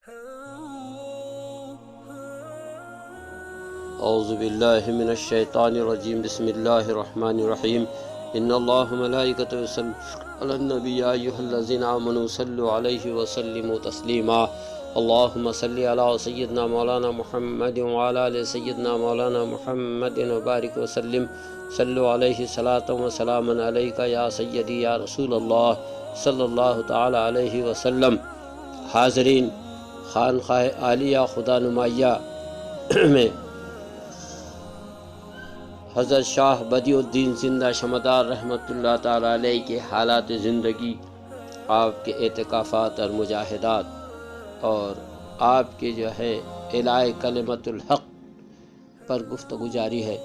اعوذ باللہ من الشیطان الرجیم بسم اللہ الرحمن الرحیم ان اللہ ملائکۃ یصلون علی النبی یا ایھا الذین آمنوا صلوا علیہ وسلموا تسلیما اللہم صلی علی سیدنا مولانا محمد وعلی آل سیدنا مولانا محمد وبارک وسلم صلوا علیہ صلاۃ و سلاما علیک یا سیدی یا رسول اللہ صلی اللہ تعالی علیہ وسلم۔ حاضرین، خانقاہ عالیہ خدا نمایہ میں حضرت شاہ بدیع الدین زندہ شمدار رحمۃ اللہ تعالیٰ علیہ کے حالات زندگی، آپ کے اعتکافات اور مجاہدات اور آپ کے اعلاء کلمت الحق پر گفتگو جاری ہے۔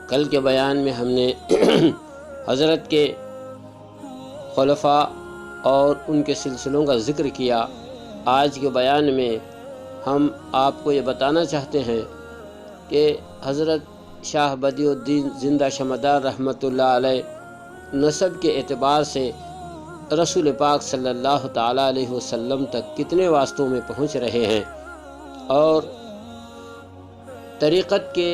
کل کے بیان میں ہم نے حضرت کے خلفاء اور ان کے سلسلوں کا ذکر کیا۔ آج کے بیان میں ہم آپ کو یہ بتانا چاہتے ہیں کہ حضرت شاہ بدیع الدین زندہ شمدار رحمۃ اللہ علیہ نسب کے اعتبار سے رسول پاک صلی اللہ تعالیٰ علیہ وسلم تک کتنے واسطوں میں پہنچ رہے ہیں، اور طریقت کے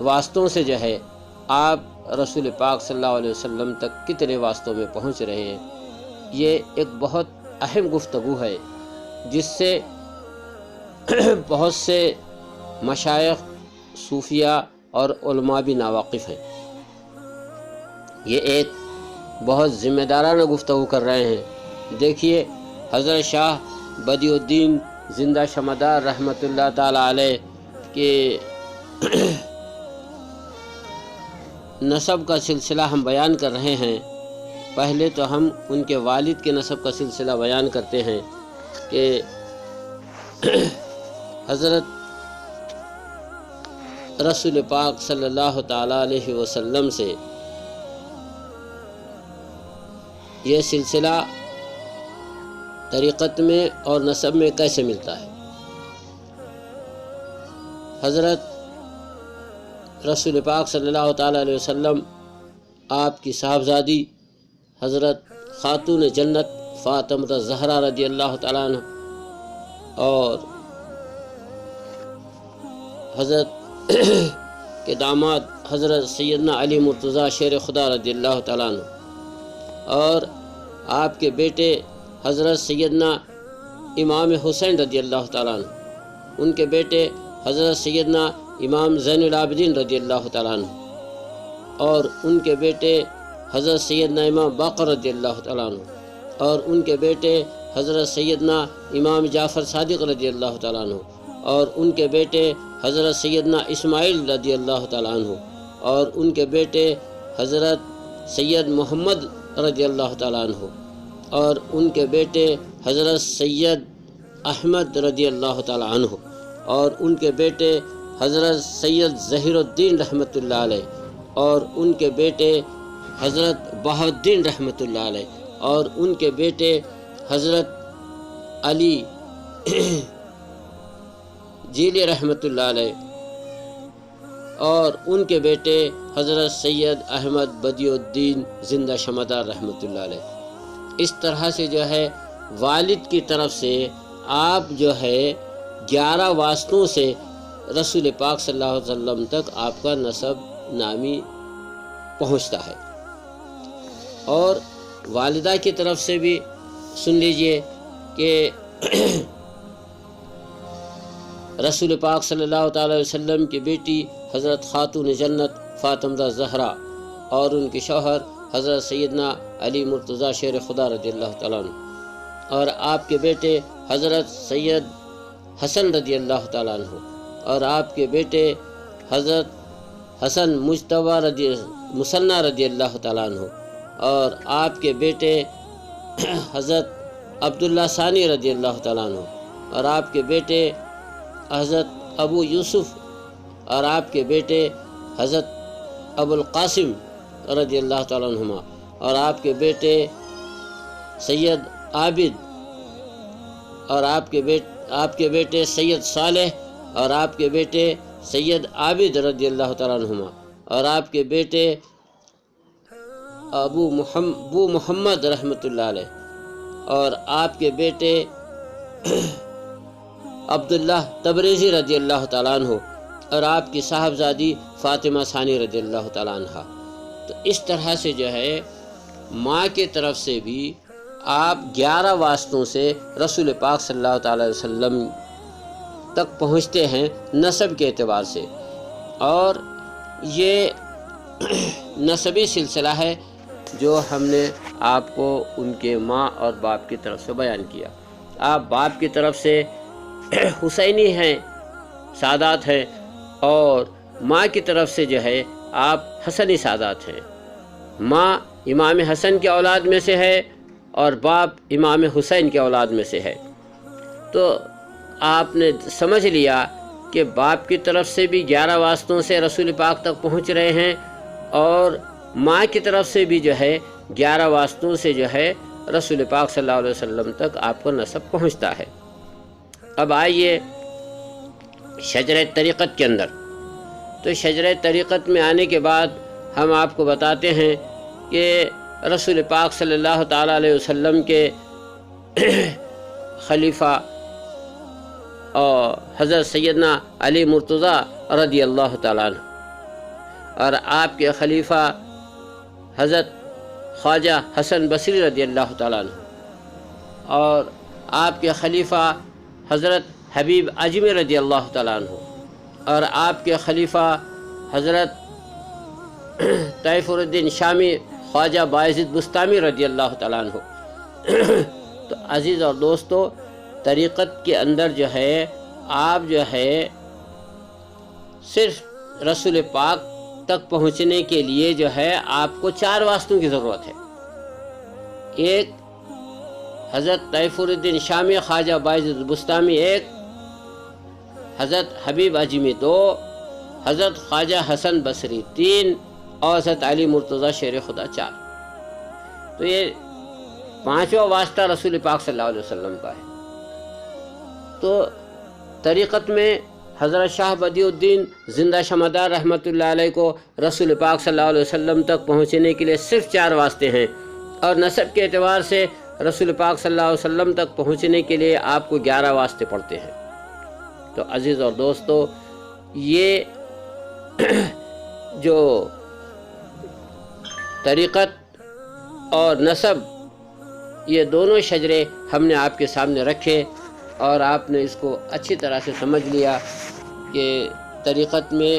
واسطوں سے آپ رسول پاک صلی اللہ علیہ وسلم تک کتنے واسطوں میں پہنچ رہے ہیں۔ یہ ایک بہت اہم گفتگو ہے جس سے بہت سے مشائخ، صوفیاء اور علماء بھی ناواقف ہیں۔ یہ ایک بہت ذمہ دارانہ گفتگو کر رہے ہیں۔ دیکھیے، حضرت شاہ بدیع الدین زندہ شمدار رحمۃ اللہ تعالیٰ علیہ کے نسب کا سلسلہ ہم بیان کر رہے ہیں۔ پہلے تو ہم ان کے والد کے نسب کا سلسلہ بیان کرتے ہیں کہ حضرت رسول پاک صلی اللہ تعالیٰ علیہ وسلم سے یہ سلسلہ طریقت میں اور نسب میں کیسے ملتا ہے۔ حضرت رسول پاک صلی اللہ تعالیٰ علیہ وسلم، آپ کی صاحبزادی حضرت خاتون جنت فاطمہ الزہرا رضی اللہ تعالیٰ عنہ اور حضرت کے داماد حضرت سیدنا علی مرتضیٰ شیر خدا رضی اللہ تعالیٰ عنہ اور آپ کے بیٹے حضرت سیدنا امام حسین رضی اللہ تعالیٰ عنہ، ان کے بیٹے حضرت سیدنا امام زین العابدین رضی اللہ تعالیٰ عنہ اور ان کے بیٹے حضرت سیدنا امام باقر رضی اللہ تعالیٰ عنہ اور ان کے بیٹے حضرت سیدنا امام جعفر صادق رضی اللہ تعالیٰ عنہ اور ان کے بیٹے حضرت سیدنا اسماعیل رضی اللہ تعالیٰ عنہ اور ان کے بیٹے حضرت سید محمد رضی اللہ تعالیٰ عنہ اور ان کے بیٹے حضرت سید احمد رضی اللہ تعالیٰ عنہ اور ان کے بیٹے حضرت سید ظہیر الدین رحمۃ اللہ علیہ اور ان کے بیٹے حضرت بہاء الدین رحمۃ اللہ علیہ اور ان کے بیٹے حضرت علی جیلی رحمۃ اللہ علیہ اور ان کے بیٹے حضرت سید احمد بدیع الدین زندہ شمدار رحمۃ اللہ علیہ۔ اس طرح سے والد کی طرف سے آپ 11 واسطوں سے رسول پاک صلی اللہ علیہ وسلم تک آپ کا نسب نامی پہنچتا ہے، اور والدہ کی طرف سے بھی سن لیجئے کہ رسول پاک صلی اللہ تعالیٰ علیہ وسلم کی بیٹی حضرت خاتون جنت فاطمہ الزہرا اور ان کے شوہر حضرت سیدنا علی مرتضیٰ شیر خدا رضی اللہ تعالیٰ عنہ اور آپ کے بیٹے حضرت سید حسن رضی اللہ تعالیٰ عنہ اور آپ کے بیٹے حضرت حسن مجتبیٰ مثنیٰ رضی اللہ تعالیٰ عنہ اور آپ کے بیٹے حضرت عبداللہ ثانی رضی اللہ تعالیٰ عنہ اور آپ کے بیٹے حضرت ابو یوسف اور آپ کے بیٹے حضرت ابو القاسم رضی اللہ تعالیٰ عنہما اور آپ کے بیٹے سید عابد اور آپ کے بیٹے سید صالح اور آپ کے بیٹے سید عابد رضی اللہ تعالیٰ عنہما اور آپ کے بیٹے ابو محمد رحمۃ اللہ علیہ اور آپ کے بیٹے عبداللہ تبریزی رضی اللہ تعالیٰ عنہ اور آپ کی صاحبزادی فاطمہ ثانی رضی اللہ تعالیٰ عنہ۔ تو اس طرح سے جو ہے ماں کی طرف سے بھی آپ 11 واسطوں سے رسول پاک صلی اللہ تعالیٰ علیہ وسلم تک پہنچتے ہیں نسب کے اعتبار سے، اور یہ نسبی سلسلہ ہے جو ہم نے آپ کو ان کے ماں اور باپ کی طرف سے بیان کیا۔ آپ باپ کی طرف سے حسینی ہیں، سادات ہیں، اور ماں کی طرف سے جو ہے آپ حسنی سادات ہیں۔ ماں امام حسن کے اولاد میں سے ہے اور باپ امام حسین کے اولاد میں سے ہے۔ تو آپ نے سمجھ لیا کہ باپ کی طرف سے بھی 11 واسطوں سے رسول پاک تک پہنچ رہے ہیں، اور ماں کی طرف سے بھی جو ہے 11 واسطوں سے جو ہے رسول پاک صلی اللہ علیہ وسلم تک آپ کو نسب پہنچتا ہے۔ اب آئیے شجرہ طریقت کے اندر۔ تو شجرہ طریقت میں آنے کے بعد ہم آپ کو بتاتے ہیں کہ رسول پاک صلی اللہ تعالیٰ علیہ وسلم کے خلیفہ اور حضرت سیدنا علی مرتضیٰ رضی اللہ تعالیٰ عنہ، اور آپ کے خلیفہ حضرت خواجہ حسن بصری رضی اللہ تعالیٰ عنہ، اور آپ کے خلیفہ حضرت حبیب اجمی رضی اللہ تعالیٰ عنہ، اور آپ کے خلیفہ حضرت طیفر الدین شامی خواجہ بایزید بستامی رضی اللہ تعالیٰ عنہ۔ تو عزیز اور دوستو، طریقت کے اندر جو ہے آپ جو ہے صرف رسول پاک تک پہنچنے کے لیے جو ہے آپ کو 4 واسطوں کی ضرورت ہے۔ ایک حضرت طیفر الدین شامی خواجہ بایزید بستامی، ایک حضرت حبیب اجمی، 2 حضرت خواجہ حسن بصری، 3 اور حضرت علی مرتضیٰ شیر خدا، 4۔ تو یہ 5واں واسطہ رسول پاک صلی اللہ علیہ وسلم کا ہے۔ تو طریقت میں حضرت شاہ بدیع الدین زندہ شمدار رحمۃ اللہ علیہ کو رسول پاک صلی اللہ علیہ وسلم تک پہنچنے کے لیے صرف 4 واسطے ہیں، اور نسب کے اعتبار سے رسول پاک صلی اللہ علیہ وسلم تک پہنچنے کے لیے آپ کو 11 واسطے پڑتے ہیں۔ تو عزیز اور دوستو، یہ جو طریقت اور نسب، یہ دونوں شجرے ہم نے آپ کے سامنے رکھے، اور آپ نے اس کو اچھی طرح سے سمجھ لیا کہ طریقت میں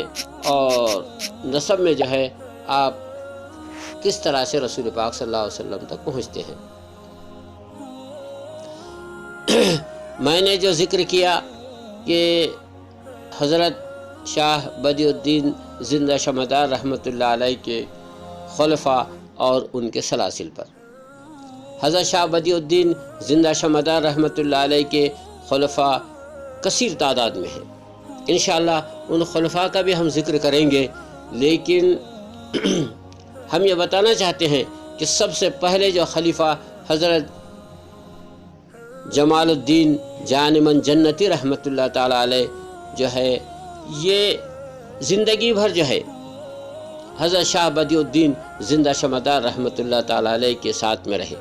اور نسب میں جو ہے آپ کس طرح سے رسول پاک صلی اللہ علیہ وسلم تک پہنچتے ہیں۔ میں نے جو ذکر کیا کہ حضرت شاہ بدیع الدین زندہ شمدار رحمۃ اللہ علیہ کے خلفاء اور ان کے سلاسل پر، حضرت شاہ بدیع الدین زندہ شمدار رحمۃ اللہ علیہ کے خلفاء کثیر تعداد میں ہیں۔ انشاءاللہ ان خلفاء کا بھی ہم ذکر کریں گے، لیکن ہم یہ بتانا چاہتے ہیں کہ سب سے پہلے جو خلیفہ حضرت جمال الدین جان من جنتی رحمۃ اللہ تعالیٰ علیہ جو ہے، یہ زندگی بھر جو ہے حضرت شاہ بدیع الدین زندہ شمدار رحمۃ اللہ تعالیٰ علیہ کے ساتھ میں رہے،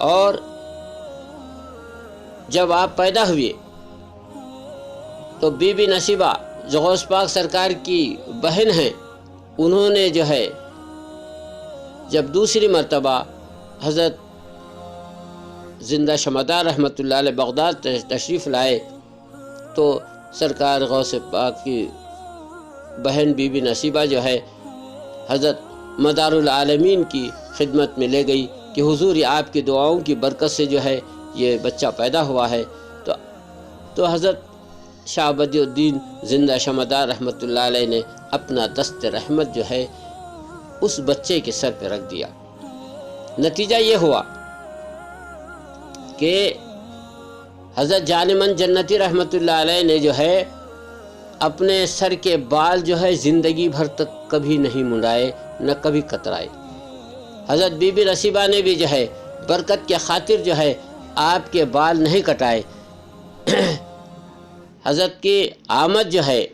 اور جب آپ پیدا ہوئے تو بی بی نصیبہ جو غوث پاک سرکار کی بہن ہیں، انہوں نے جو ہے جب دوسری مرتبہ حضرت زندہ شمدار رحمۃ اللہ علیہ بغداد تشریف لائے تو سرکار غوث پاک کی بہن بی بی نصیبہ جو ہے حضرت مدار العالمین کی خدمت میں لے گئی کہ حضور آپ کی دعاؤں کی برکت سے جو ہے یہ بچہ پیدا ہوا ہے۔ تو حضرت شاہ بدیع الدین زندہ شمدار رحمۃ اللہ علیہ نے اپنا دست رحمت جو ہے اس بچے کے سر پہ رکھ دیا۔ نتیجہ یہ ہوا کہ حضرت جان من جنتی رحمۃ اللہ علیہ نے جو ہے اپنے سر کے بال جو ہے زندگی بھر تک کبھی نہیں منڈائے، نہ کبھی کترائے۔ حضرت بی بی نصیبہ نے بھی جو ہے برکت کے خاطر جو ہے آپ کے بال نہیں کٹائے۔ حضرت کی آمد جو ہے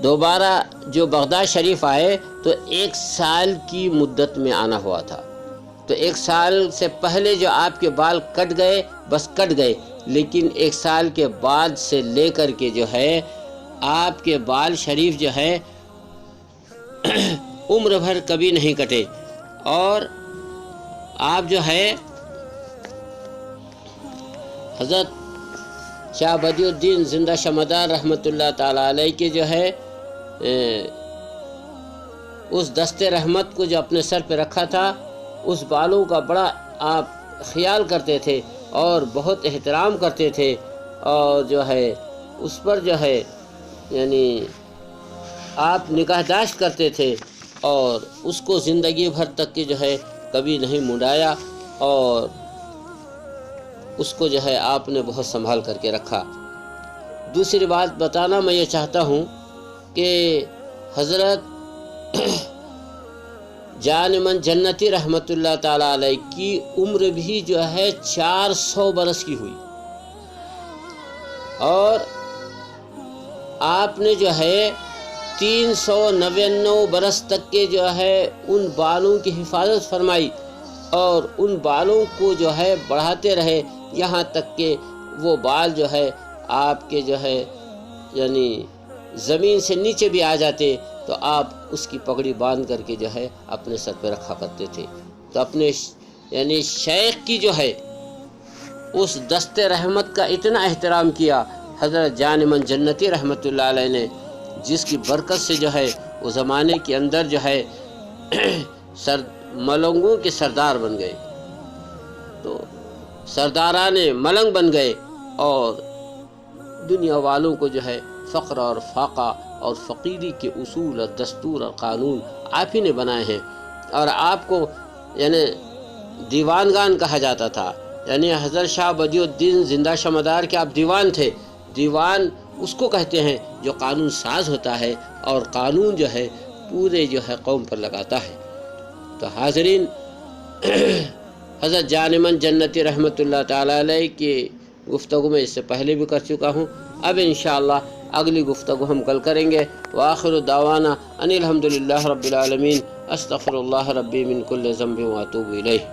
دوبارہ جو بغداد شریف آئے تو 1 سال کی مدت میں آنا ہوا تھا، تو 1 سال سے پہلے جو آپ کے بال کٹ گئے بس کٹ گئے، لیکن 1 سال کے بعد سے لے کر کے جو ہے آپ کے بال شریف جو ہے عمر بھر کبھی نہیں کٹے۔ اور آپ جو ہے حضرت شاہ بدیع الدین زندہ شمدار رحمۃ اللہ تعالیٰ علیہ کے جو ہے اس دست رحمت کو جو اپنے سر پہ رکھا تھا، اس بالوں کا بڑا آپ خیال کرتے تھے اور بہت احترام کرتے تھے، اور جو ہے اس پر جو ہے یعنی آپ نگہداشت کرتے تھے، اور اس کو زندگی بھر تک کی جو ہے کبھی نہیں منڈایا، اور اس کو جو ہے آپ نے بہت سنبھال کر کے رکھا۔ دوسری بات بتانا میں یہ چاہتا ہوں کہ حضرت جان من جنتی رحمۃ اللہ تعالیٰ علیہ کی عمر بھی جو ہے 400 برس کی ہوئی، اور آپ نے جو ہے 399 برس تک کے جو ہے ان بالوں کی حفاظت فرمائی، اور ان بالوں کو جو ہے بڑھاتے رہے، یہاں تک کہ وہ بال جو ہے آپ کے جو ہے یعنی زمین سے نیچے بھی آ جاتے تو آپ اس کی پگڑی باندھ کر کے جو ہے اپنے سر پہ رکھا کرتے تھے۔ تو اپنے یعنی شیخ کی جو ہے اس دست رحمت کا اتنا احترام کیا حضرت جان من جنتی رحمۃ اللہ علیہ نے، جس کی برکت سے جو ہے وہ زمانے کے اندر جو ہے ملنگوں کے سردار بن گئے، تو سرداران ملنگ بن گئے، اور دنیا والوں کو جو ہے فقر اور فاقہ اور فقیری کے اصول اور دستور اور قانون آپ ہی نے بنائے ہیں۔ اور آپ کو یعنی دیوان گان کہا جاتا تھا، یعنی حضرت شاہ بدیع الدین زندہ شمدار کے آپ دیوان تھے۔ دیوان اس کو کہتے ہیں جو قانون ساز ہوتا ہے اور قانون جو ہے پورے جو ہے قوم پر لگاتا ہے۔ تو حاضرین، حضرت جان من جنتی رحمۃ اللہ تعالیٰ علیہ کی گفتگو میں اس سے پہلے بھی کر چکا ہوں، اب انشاءاللہ اگلی گفتگو ہم کل کریں گے۔ وآخر دعوانا ان الحمدللہ رب العالمین، استغفر اللہ ربی من کل ذنب واتوب الیہ۔